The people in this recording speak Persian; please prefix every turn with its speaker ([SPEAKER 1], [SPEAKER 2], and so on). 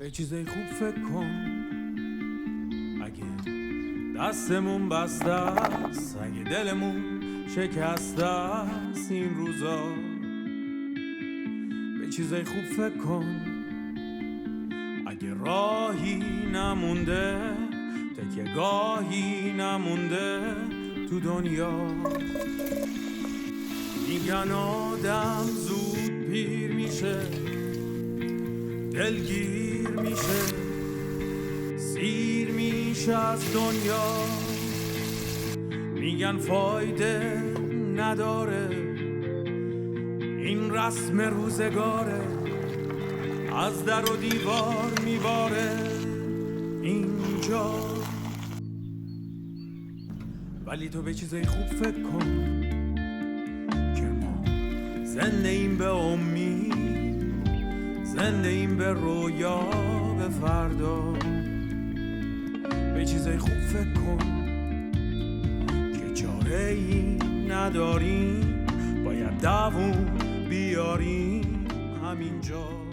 [SPEAKER 1] به چیزای خوب فکر کن. اگه دستمون بسته است، اگه دلمون شکسته است این روزا، به چیزای خوب فکر کن. اگه راهی نمونده، تکیه‌گاهی نمونده تو دنیا، میگن آدم زود پیر میشه، دلگیر میشه، سیر میشه از دنیا. میگن فایده نداره، این رسم روزگاره، از در و دیوار میباره اینجا. ولی تو به چیزای خوب فکر کن که ما زنده ایم به امید، زنده ایم به رویا، به فردا. به چیزای خوب فکر کن که چاره ای نداریم، باید دووم بیاریم همینجا.